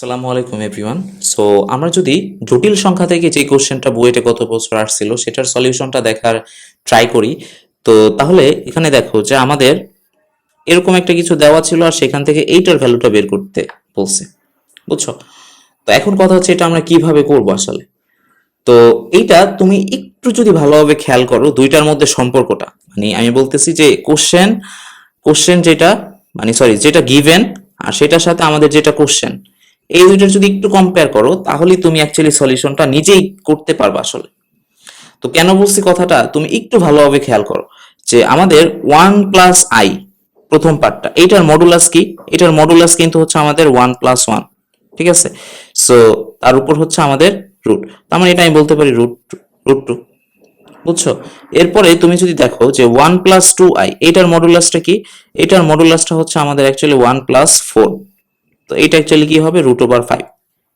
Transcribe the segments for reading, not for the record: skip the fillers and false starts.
আসসালামু আলাইকুম everyone. So আমরা যদি জটিল সংখ্যা থেকে যে কোশ্চেনটা বুয়েটে গত বছর আসছিল সেটার সলিউশনটা দেখার ট্রাই করি, তো তাহলে এখানে দেখো যে আমাদের এরকম একটা কিছু দেওয়া ছিল আর সেখান থেকে এইটার ভ্যালুটা বের করতে বলছে, বুঝছো? তো এখন কথা হচ্ছে এটা আমরা কিভাবে করবো আসলে। তো এইটা তুমি একটু যদি ভালোভাবে খেয়াল করো দুইটার মধ্যে সম্পর্কটা, মানে আমি বলতেছি যে কোশ্চেন কোশ্চেন যেটা, মানে সরি, যেটা গিভেন আর সেটার সাথে আমাদের যেটা কোশ্চেন, এই দুইটার যদি একটু কম্পেয়ার করো তাহলেই তুমি অ্যাকচুয়ালি সলিউশনটা নিজেই করতে পারবে আসলে। তো কেন বলছি কথাটা তুমি একটু ভালোভাবে খেয়াল করো যে আমাদের 1 + i, প্রথম পার্টটা, এইটার মডুলাস কি? এটার মডুলাস কিন্তু হচ্ছে আমাদের 1 + 1, ঠিক আছে? সো তার উপর হচ্ছে আমাদের রুট, তার মানে এটা আমি বলতে পারি রুট 2, বুঝছো? এরপরে তুমি যদি দেখো যে 1 + 2i, এটার মডুলাসটা কি? এটার মডুলাসটা হচ্ছে আমাদের অ্যাকচুয়ালি 1 + 4, তো এটা অ্যাকচুয়ালি কি হবে? √5।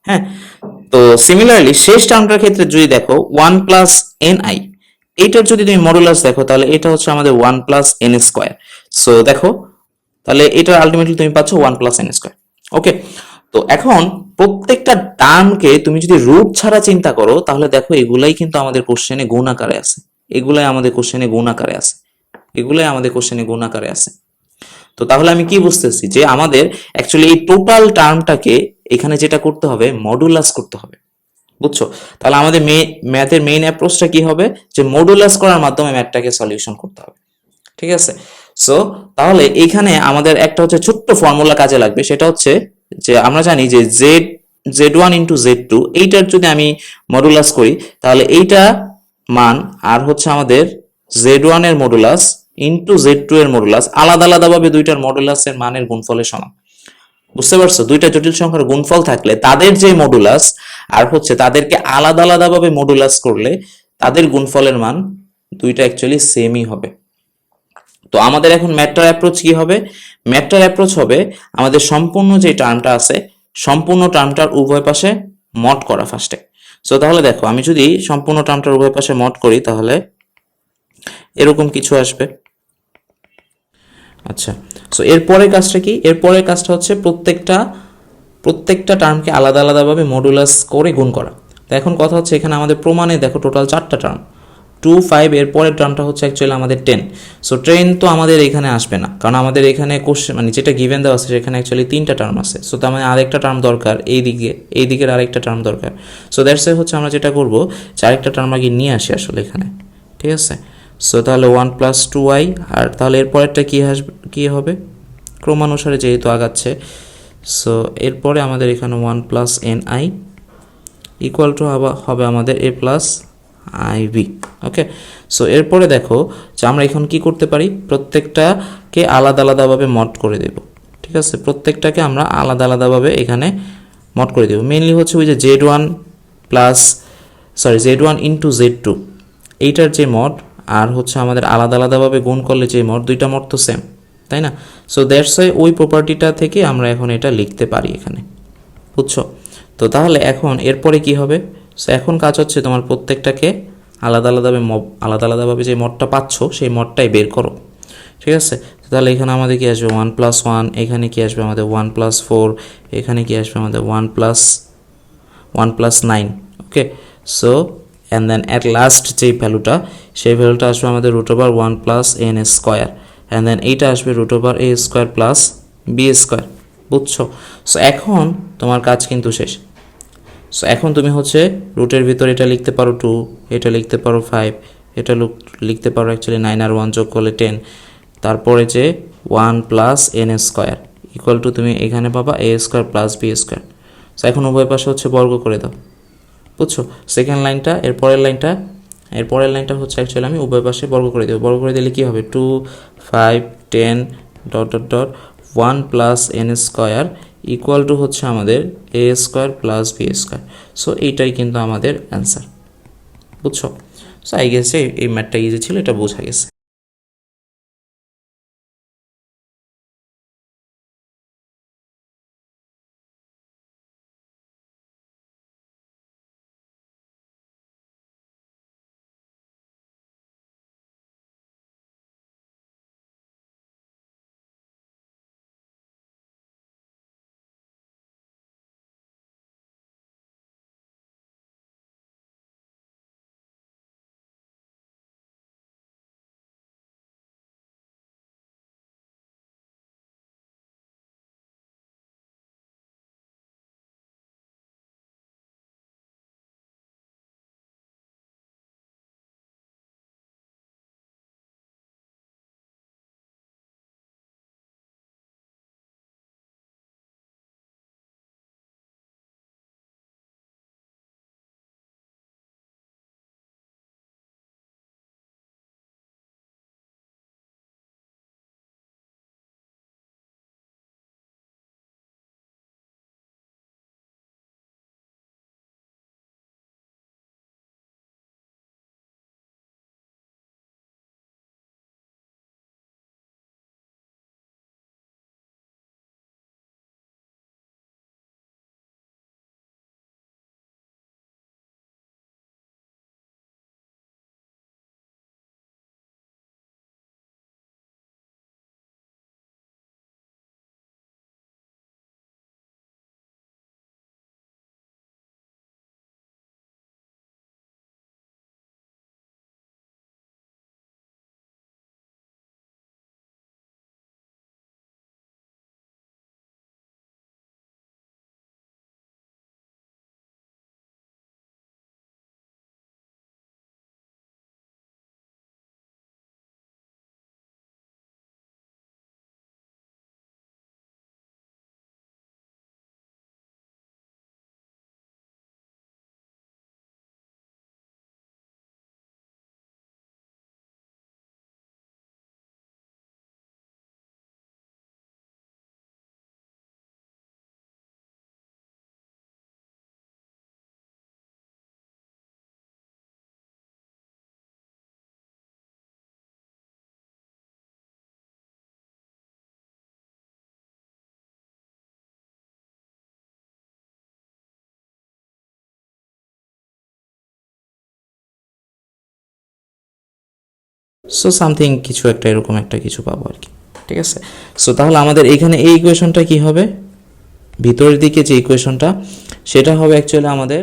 হ্যাঁ, তো সিমিলারলি শেষ টার্মটার ক্ষেত্রে যদি দেখো 1 + ni, এইটার যদি তুমি মডুলাস দেখো তাহলে এটা হচ্ছে আমাদের 1 + n²। সো দেখো, তাহলে এটা আলটিমেটলি তুমি পাচ্ছ 1 + n²। ওকে, তো এখন প্রত্যেকটা টার্মকে তুমি যদি রুট ছাড়া চিন্তা করো তাহলে দেখো এগুলাই কিন্তু আমাদের কোশ্চেনে গুণ আকারে আছে, এগুলাই আমাদের কোশ্চেনে গুণ আকারে আছে, এগুলাই আমাদের কোশ্চেনে গুণ আকারে আছে। তো তাহলে আমি কি বুঝতেছি যে আমাদের অ্যাকচুয়ালি এই টোটাল টার্মটাকে এখানে যেটা করতে হবে মডুলাস করতে হবে, বুঝছো? তাহলে আমাদের ম্যাথের মেইন অ্যাপ্রোচটা কি হবে? যে মডুলাস করার মাধ্যমে ম্যাথটাকে সলিউশন করতে হবে, ঠিক আছে? সো তাহলে এইখানে আমাদের একটা হচ্ছে ছোট্ট ফর্মুলা কাজে লাগবে, সেটা হচ্ছে যে আমরা জানি যে Z1 × Z2, এইটার যদি আমি মডুলাস করি তাহলে এইটা মান আর হচ্ছে আমাদের Z1 এর মডুলাস ইন্টু Z2 এর মডুলাস আলাদা আলাদাভাবে দুইটার মডুলাসের মানের গুণফলের সমান। বুঝতে পারছো? দুইটা জটিল সংখ্যার গুণফল থাকলে তাদের যে মডুলাস আর হচ্ছে তাদেরকে আলাদা আলাদাভাবে মডুলাস করলে তাদের গুণফলের মান দুইটা অ্যাকচুয়ালি সেমই হবে। তো আমাদের এখন ম্যাটটার অ্যাপ্রোচ কি হবে? ম্যাটটার অ্যাপ্রোচ হবে আমাদের সম্পূর্ণ যে টার্মটা আছে সম্পূর্ণ টার্মটার উভয় পাশে মড করা ফার্স্টে। সো তাহলে দেখো আমি যদি সম্পূর্ণ টার্মটার উভয় পাশে মড করি তাহলে এরকম কিছু আসবে। আচ্ছা, সো এরপরের কাজটা কি? এরপরের কাজটা হচ্ছে প্রত্যেকটা টার্মকে আলাদা আলাদাভাবে মডুলাস করে গুণ করা। তো এখন কথা হচ্ছে এখানে আমাদের প্রমাণে দেখো টোটাল 4টা টার্ম, 2 5, এর পরের টার্মটা হচ্ছে অ্যাকচুয়ালি আমাদের 10। সো 10 তো আমাদের এখানে আসবে না, কারণ আমাদের এখানে কোশ্চেন মানে যেটা গিভেন দেওয়া আছে সেখানে অ্যাকচুয়ালি 3টা টার্ম আছে। সো তার মানে আরেকটা টার্ম দরকার, এই দিকের আরেকটা টার্ম দরকার। সো দ্যাটস হচ্ছে আমরা যেটা করবো যে আরেকটা টার্ম আগে নিয়ে আসি আসলে এখানে, ঠিক আছে? সো তাহলে 1 + 2i, আর তাহলে এর পরেরটা কি হবে ক্রমানুসারে যেহেতু আগাচ্ছে। সো এরপরে আমাদের এখানে 1 + ni ইকুয়াল টু হবে আমাদের a + ib। ওকে, সো এরপরে দেখো যে আমরা এখন কি করতে পারি, প্রত্যেকটাকে আলাদা আলাদাভাবে মড করে দেব, ঠিক আছে? প্রত্যেকটাকে আমরা আলাদা আলাদাভাবে এখানে মড করে দেব। মেনলি হচ্ছে ওই যে Z1 × Z2, এইটার যে মড আর হচ্ছে আমাদের আলাদা আলাদাভাবে গুণ করলে যে মড, দুইটা মড তো সেম, তাই না? সো দ্যাটস ওয়াই ওই প্রপার্টিটা থেকে আমরা এখন এটা লিখতে পারি এখানে, বুঝছো? তো তাহলে এখন এরপরে কি হবে? সো এখন কাজ হচ্ছে তোমার প্রত্যেকটাকে আলাদা আলাদাভাবে যে মডটা পাচ্ছ সেই মডটাই বের করো, ঠিক আছে? তাহলে এখানে আমাদের কি আসবে 1 + 1, এখানে কি আসবে আমাদের 1 + 4, এখানে কি আসবে আমাদের 1 + 9। Okay, so and then at last যেই ভ্যালুটা, সেই ভ্যালুটা আসবে আমাদের √1 + n², অ্যান্ড দেন এইটা আসবে √a² + b², বুঝছো? সো এখন তোমার কাজ কিন্তু শেষ। সো এখন তুমি হচ্ছে রুটের ভিতর এটা লিখতে পারো 2, এটা লিখতে পারো 5, এটা লিখতে পারো অ্যাকচুয়ালি 9 আর 1 যোগ করলে 10, তারপরে যে 1 + n² ইকুয়াল টু তুমি এখানে পাবা a² + b²। সো এখন উভয় পাশে হচ্ছে বর্গ করে দাও, বুঝছো? সেকেন্ড লাইনটা, এরপরের লাইনটা হচ্ছে অ্যাকচুয়ালি আমি উভয় পাশে বর্গ করে দেবো। বর্গ করে দিলে কি হবে? 2 5 10 ডট 1 + n² ইকুয়াল টু হচ্ছে আমাদের a² + b²। সো এইটাই কিন্তু আমাদের অ্যান্সার, বুঝছো? সো আই গেস এই ম্যাথটা ইজি ছিল, এটা বোঝা গেছে। সো সামথিং কিছু একটা এরকম একটা কিছু পাবো আর কি, ঠিক আছে। সো তাহলে আমাদের এইখানে এই ইকুয়েশনটা কি হবে, ভিতরের দিকে যে ইকুয়েশনটা সেটা হবে অ্যাকচুয়ালি আমাদের